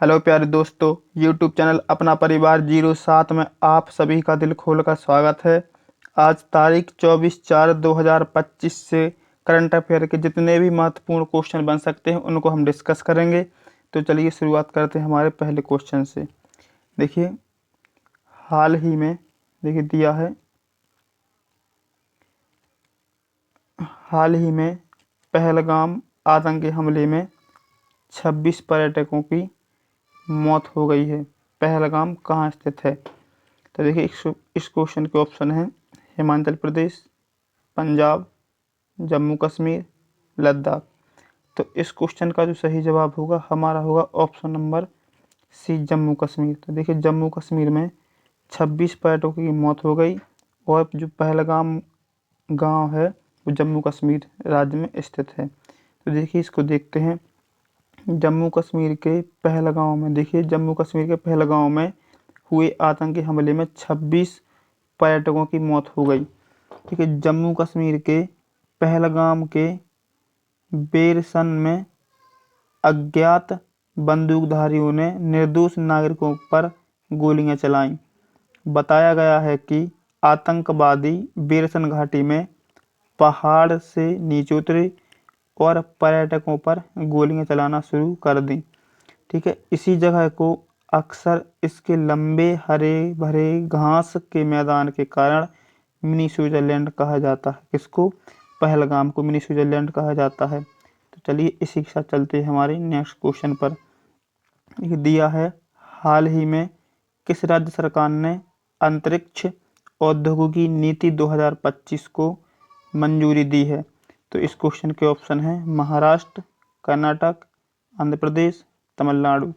Hello प्यारे दोस्तों, YouTube channel अपना परिवार 07 में आप सभी का दिल खोलकर स्वागत है। आज तारीख 24/4/2025 से करंट अफेयर के जितने भी महत्वपूर्ण क्वेश्चन बन सकते हैं उनको हम डिस्कस करेंगे। तो चलिए शुरुआत करते हैं हमारे पहले क्वेश्चन से। देखिए, हाल ही में दिया है, हाल ही में पहलगाम आतंकी हमले में 26 पर्यटकों की मौत हो गई है। पहलगाम कहाँ स्थित है? तो देखिए, इस क्वेश्चन के ऑप्शन हैं हिमाचल प्रदेश, पंजाब, जम्मू कश्मीर, लद्दाख। तो इस क्वेश्चन का जो सही जवाब होगा हमारा होगा option number C, Jammu Kashmir. तो देखिए, जम्मू कश्मीर में 26 पर्यटकों की मौत हो गई और जो पहलगाम गांव है वो जम्मू कश्मीर राज्य में स्थित है। तो देखिए, इसको देखते हैं। जम्मू कश्मीर के पहलगांव में हुए आतंकी हमले में 26 पर्यटकों की मौत हो गई। ठीक है, जम्मू कश्मीर के पहलगाम के बेरसन में अज्ञात बंदूकधारियों ने निर्दोष नागरिकों पर गोलियां चलाईं। बताया गया है कि आतंकवादी बेरसन घाटी में पहाड़ से नीचे उतरे और पर्यटकों पर गोलियां चलाना शुरू कर दी। ठीक है, इसी जगह को अक्सर इसके लंबे हरे भरे घास के मैदान के कारण मिनी स्विट्जरलैंड कहा जाता है। किसको? पहलगाम को मिनी स्विट्जरलैंड कहा जाता है। तो चलिए इसी के साथ चलते हैं हमारे नेक्स्ट क्वेश्चन पर। ये दिया है, हाल ही में किस राज्य सरकार ने अंतरिक्ष औद्योगिकी नीति 2025 को मंजूरी दी है? तो इस क्वेश्चन के ऑप्शन हैं महाराष्ट्र, कर्नाटक, आंध्र प्रदेश, तमिलनाडु।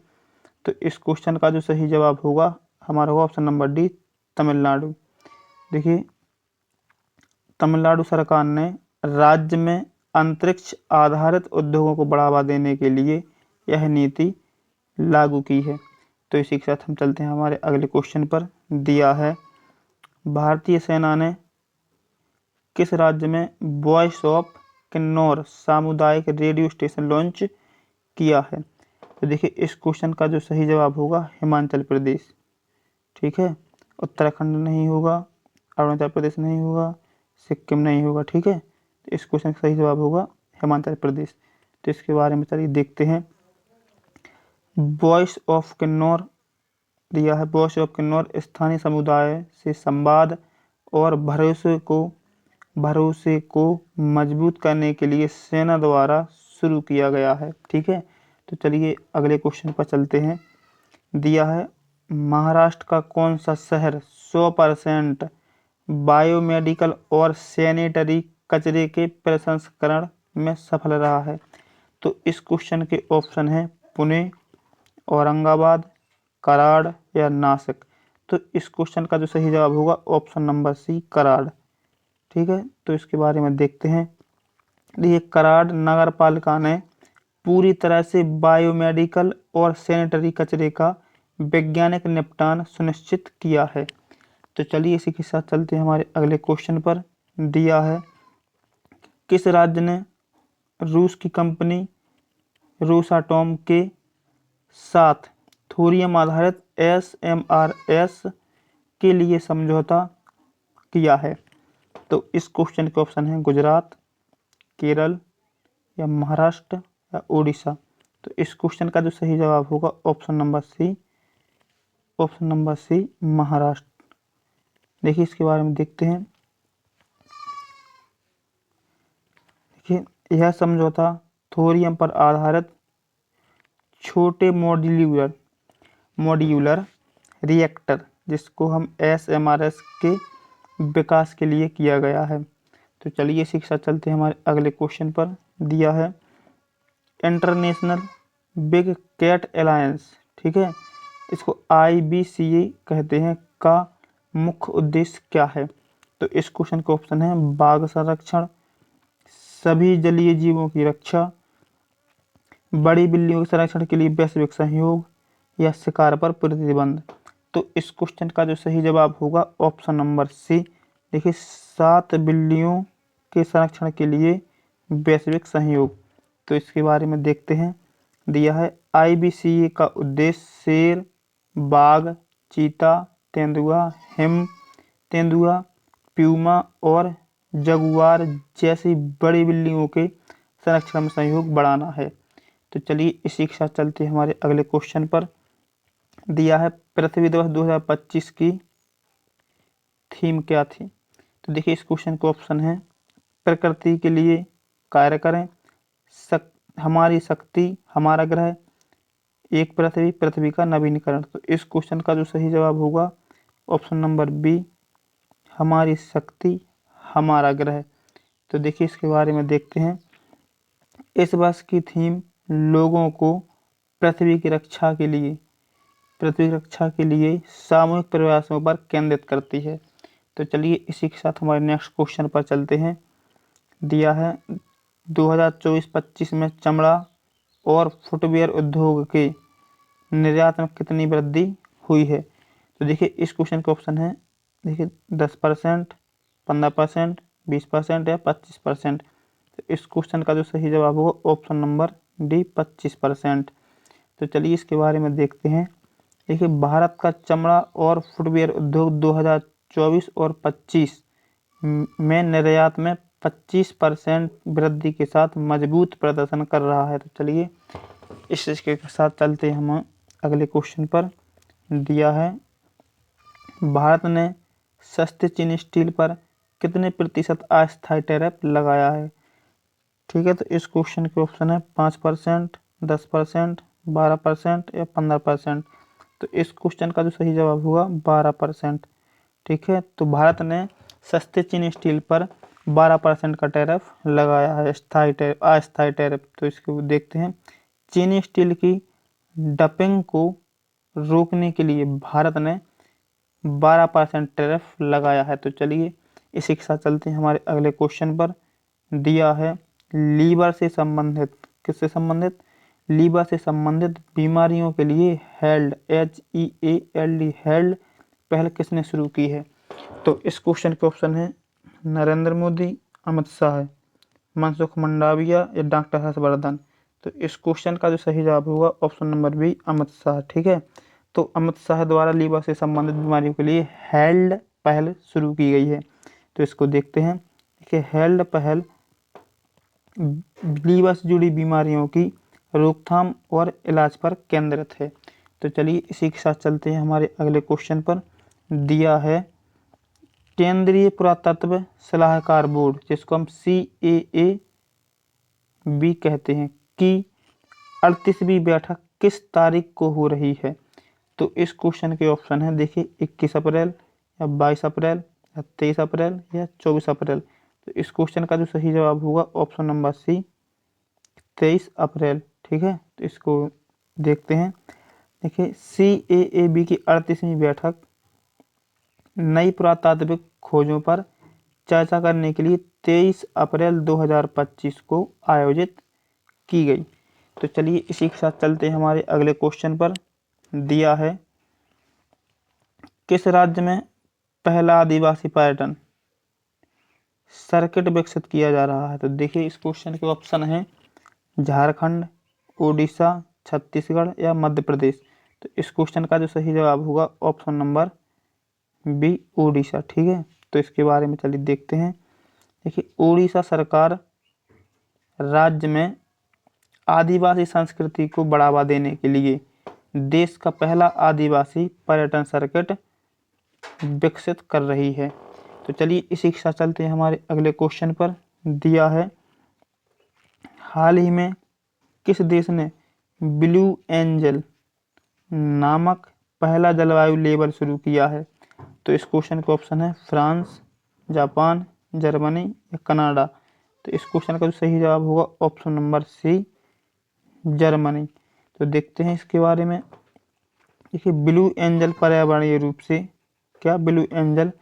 तो इस क्वेश्चन का जो सही जवाब होगा हमारा होगा ऑप्शन नंबर डी, तमिलनाडु। देखिए, तमिलनाडु सरकार ने राज्य में अंतरिक्ष आधारित उद्योगों को बढ़ावा देने के लिए यह नीति लागू की है। तो इसी के साथ हम चलते हैं हमारे अगले क्वेश्चन पर। दिया है, भारतीय सेना ने किस राज्य में वॉइस ऑफ किन्नौर सामुदायिक रेडियो स्टेशन लॉन्च किया है? तो देखिए, इस क्वेश्चन का जो सही जवाब होगा हिमाचल प्रदेश। ठीक है, उत्तराखंड नहीं होगा, अरुणाचल प्रदेश नहीं होगा, सिक्किम नहीं होगा। ठीक है, तो इस क्वेश्चन का सही जवाब होगा हिमाचल प्रदेश। तो इसके बारे में चलिए देखते हैं। वॉइस ऑफ किन्नौर दिया है, वॉइस ऑफ किन्नौर स्थानीय समुदाय से संवाद और भरोसे को मजबूत करने के लिए सेना द्वारा शुरू किया गया है। ठीक है, तो चलिए अगले क्वेश्चन पर चलते हैं। दिया है, महाराष्ट्र का कौन सा शहर 100% बायोमेडिकल और सैनिटरी कचरे के प्रसंस्करण में सफल रहा है? तो इस क्वेश्चन के ऑप्शन हैं पुणे, औरंगाबाद, कराड़ या नासिक। तो इस क्वेश्चन का जो सही जवाब होगा ऑप्शन नंबर सी, कराड़। ठीक है, तो इसके बारे में देखते हैं। ये कराड़ नगर पालिका ने पूरी तरह से बायोमेडिकल और सैनिटरी कचरे का वैज्ञानिक निपटान सुनिश्चित किया है। तो चलिए इसी के साथ चलते हैं हमारे अगले क्वेश्चन पर। दिया है, किस राज्य ने रूस की कंपनी रोसाटॉम के साथ थोरियम आधारित SMRS के लिए समझौता किया है? तो इस क्वेश्चन के ऑप्शन हैं गुजरात, केरल या महाराष्ट्र या उड़ीसा। तो इस क्वेश्चन का जो सही जवाब होगा ऑप्शन नंबर सी, महाराष्ट्र। देखिए, इसके बारे में देखते हैं। देखिए, यह समझौता थोरियम पर आधारित छोटे मॉड्यूलर रिएक्टर, जिसको हम SMRS के विकास के लिए किया गया है। तो चलिए इसी के साथ चलते हैं हमारे अगले क्वेश्चन पर। दिया है, इंटरनेशनल बिग कैट अलायंस, ठीक है, इसको IBCA कहते हैं, का मुख्य उद्देश्य क्या है? तो इस क्वेश्चन का ऑप्शन है बाघ संरक्षण, सभी जलीय जीवों की रक्षा, बड़ी बिल्लियों के संरक्षण के लिए वैश्विक सहयोग या शिकार पर प्रतिबंध। तो इस क्वेश्चन का जो सही जवाब होगा ऑप्शन नंबर सी। देखिए, 7 बिल्लियों के संरक्षण के लिए वैश्विक सहयोग। तो इसके बारे में देखते हैं। दिया है, IBCA का उद्देश्य शेर, बाघ, चीता, तेंदुआ, हिम तेंदुआ, प्यूमा और जगुआर जैसी बड़ी बिल्लियों के संरक्षण में सहयोग बढ़ाना है। तो चलिए इसी के साथ चलते हैं हमारे अगले क्वेश्चन पर। दिया है पृथ्वी दिवस 2025 की थीम क्या थी। तो देखिए इस क्वेश्चन का ऑप्शन है प्रकृति के लिए कार्य करें, हमारी शक्ति, हमारा ग्रह, एक पृथ्वी, पृथ्वी का नवीनीकरण। तो इस क्वेश्चन का जो सही जवाब होगा ऑप्शन नंबर बी, हमारी शक्ति, हमारा ग्रह। तो देखिए इसके बारे में देखते हैं। इस वर्ष की थीम लोगों को पृथ्वी की रक्षा के लिए सामूहिक प्रयासों पर केंद्रित करती है। तो चलिए इसी के साथ हमारे नेक्स्ट क्वेश्चन पर चलते हैं। दिया है 2024-25 में चमड़ा और फुटवियर उद्योग के निर्यात में कितनी वृद्धि हुई है। तो देखिए इस क्वेश्चन का ऑप्शन है, देखिए 10%, 15%, 20% या 25%। तो इस क्वेश्चन का जो सही जवाब होगा ऑप्शन नंबर डी 25%। तो चलिए इसके बारे में देखते हैं। देखिए भारत का चमड़ा और फुटवियर उद्योग 2024 और 25 में निर्यात में 25% वृद्धि के साथ मजबूत प्रदर्शन कर रहा है। तो चलिए इसके साथ चलते हैं हम अगले क्वेश्चन पर। दिया है भारत ने सस्ते चीनी स्टील पर कितने प्रतिशत अस्थायी टैरिफ लगाया है। ठीक है, तो इस क्वेश्चन के ऑप्शन है 5%, 10%, 12% या 15%। तो इस क्वेश्चन का जो सही जवाब होगा 12%। ठीक है, तो भारत ने सस्ते चीनी स्टील पर 12% का टैरिफ लगाया है, अस्थायी टैरिफ। तो इसको देखते हैं। चीनी स्टील की डंपिंग को रोकने के लिए भारत ने 12% टैरिफ लगाया है। तो चलिए इसी के साथ चलते हैं हमारे अगले क्वेश्चन पर। दिया है लीवर से संबंधित, किससे संबंधित, लीवर से संबंधित बीमारियों के लिए हेल्ड, HEALD, हेल्ड पहल किसने शुरू की है। तो इस क्वेश्चन के ऑप्शन है नरेंद्र मोदी, अमित शाह, मनसुख मंडाविया या डॉक्टर हर्षवर्धन। तो इस क्वेश्चन का जो सही जवाब होगा option number B, Amit Shah. ठीक है, तो अमित शाह द्वारा लीवर से संबंधित बीमारियों के लिए हेल्ड पहल शुरू की गई है। तो इसको देखते हैं। देखिए हेल्ड पहल लीवर से जुड़ी बीमारियों की रोकथाम और इलाज पर केंद्रित है। तो चलिए इसी के साथ चलते हैं हमारे अगले क्वेश्चन पर। दिया है केंद्रीय पुरातत्व सलाहकार बोर्ड, जिसको हम CAAB कहते हैं, की 38वीं बैठक किस तारीख को हो रही है। तो इस क्वेश्चन के ऑप्शन है, देखिए 21 अप्रैल या 22 अप्रैल या 23 अप्रैल या 24 अप्रैल। तो इस क्वेश्चन का जो सही जवाब होगा ऑप्शन नंबर सी, 23 अप्रैल। ठीक है, तो इसको देखते हैं। देखिए CAAB की 38वीं बैठक नई पुरातात्विक खोजों पर चर्चा करने के लिए 23 अप्रैल 2025 को आयोजित की गई। तो चलिए इसी के साथ चलते हैं हमारे अगले क्वेश्चन पर। दिया है किस राज्य में पहला आदिवासी पर्यटन सर्किट विकसित किया जा रहा है। तो देखिए इस क्वेश्चन के ऑप्शन है झारखंड, उड़ीसा, छत्तीसगढ़ या मध्य प्रदेश। तो इस क्वेश्चन का जो सही जवाब होगा ऑप्शन नंबर बी, उड़ीसा। ठीक है, तो इसके बारे में चलिए देखते हैं। देखिए उड़ीसा सरकार राज्य में आदिवासी संस्कृति को बढ़ावा देने के लिए देश का पहला आदिवासी पर्यटन सर्किट विकसित कर रही है। तो चलिए इसी के साथ चलते हैं हमारे अगले क्वेश्चन पर। दिया है हाल ही में किस देश ने ब्लू एंजल नामक पहला जलवायु लेबल शुरू किया है। तो इस क्वेश्चन का ऑप्शन है फ्रांस, जापान, जर्मनी या कनाडा। तो इस क्वेश्चन का जो सही जवाब होगा ऑप्शन नंबर सी, जर्मनी। तो देखते हैं इसके बारे में। देखिए ब्लू एंजल पर्यावरणीय रूप से क्या, ब्लू एंजल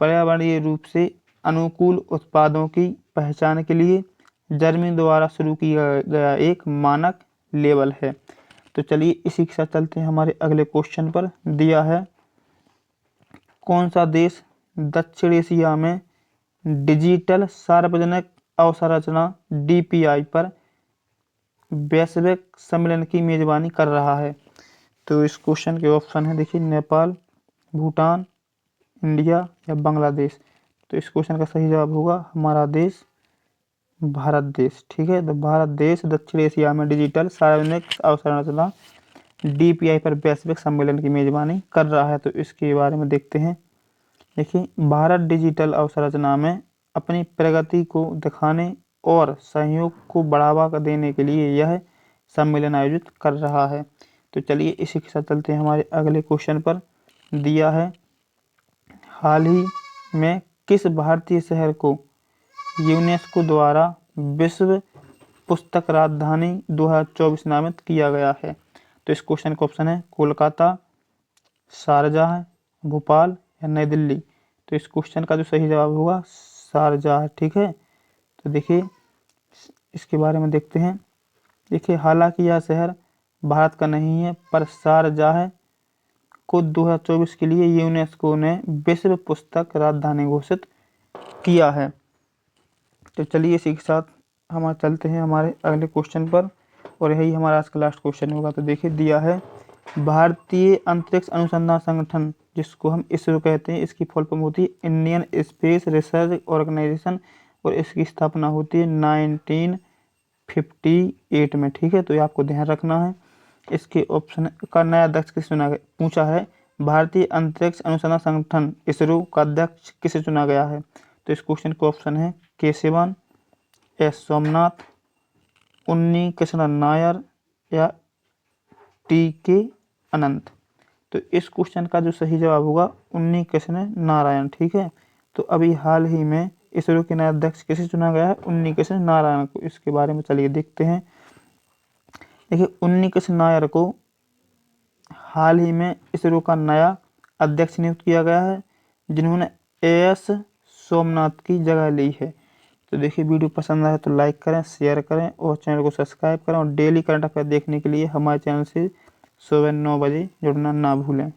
पर्यावरणीय रूप से अनुकूल उत्पादों की पहचान के लिए जर्मनी द्वारा शुरू किया गया एक मानक लेबल है। तो चलिए इसी के साथ चलते हैं हमारे अगले क्वेश्चन पर। दिया है कौन सा देश दक्षिण एशिया में डिजिटल सार्वजनिक अवसंरचना DPI पर वैश्विक सम्मेलन की मेजबानी कर रहा है? तो इस क्वेश्चन के ऑप्शन है, देखिए नेपाल, भूटान, इंडिया या बांग्लादेश। तो इस क्वेश्चन का सही जवाब होगा हमारा देश, भारत देश। ठीक है, तो भारत देश दक्षिण एशिया में डिजिटल सार्वजनिक अवसंरचना DPI पर वैश्विक सम्मेलन की मेजबानी कर रहा है। तो इसके बारे में देखते हैं। देखिए, भारत डिजिटल अवसंरचना में अपनी प्रगति को दिखाने और सहयोग को बढ़ावा देने के लिए यह सम्मेलन आयोजित कर रहा है। तो चलिए इसी के साथ चलते हैं हमारे अगले क्वेश्चन पर। दिया है, हाल ही में किस भारतीय शहर को यूनेस्को द्वारा विश्व पुस्तक राजधानी 2024 नामित किया गया है? तो इस क्वेश्चन का ऑप्शन है कोलकाता, शारजाह, भोपाल या नई दिल्ली। तो इस क्वेश्चन का जो सही जवाब होगा शारजाह। ठीक है, तो देखिए इसके बारे में देखते हैं। देखिए, हालांकि यह शहर भारत का नहीं है, पर शारजाह को 2024 के लिए यूनेस्को ने विश्व पुस्तक राजधानी घोषित किया है। तो चलिए इसी के साथ हम चलते हैं हमारे अगले क्वेश्चन पर, और यही हमारा आज का लास्ट क्वेश्चन होगा। तो देखिए, दिया है, भारतीय अंतरिक्ष अनुसंधान संगठन, जिसको हम इसरो कहते हैं, इसकी फुल फॉर्म होती है इंडियन स्पेस रिसर्च ऑर्गेनाइजेशन, और इसकी स्थापना होती है 1958 में। ठीक है, तो ये आपको ध्यान रखना है। इसके ऑप्शन का नया अध्यक्ष किसे चुना गया, पूछा है भारतीय अंतरिक्ष अनुसंधान संगठन इसरो का अध्यक्ष किसे चुना गया है? तो इस क्वेश्चन का ऑप्शन है केशवन, एस सोमनाथ, उन्नी कृष्णन नायर या TK अनंत। तो इस क्वेश्चन का जो सही जवाब होगा उन्नी कृष्ण नारायण। ठीक है, तो अभी हाल ही में इसरो के नए अध्यक्ष किसे चुना गया है? उन्नी कृष्ण नारायण को। इसके बारे में चलिए देखते हैं। देखिए, उन्नी कृष्ण नायर को हाल ही में इसरो का नया अध्यक्ष नियुक्त किया गया है, जिन्होंने AS सोमनाथ की जगह ली है। तो देखिए, वीडियो पसंद आए तो लाइक करें, शेयर करें और चैनल को सब्सक्राइब करें, और डेली करंट अफेयर देखने के लिए हमारे चैनल से सुबह 9 बजे जुड़ना ना भूलें।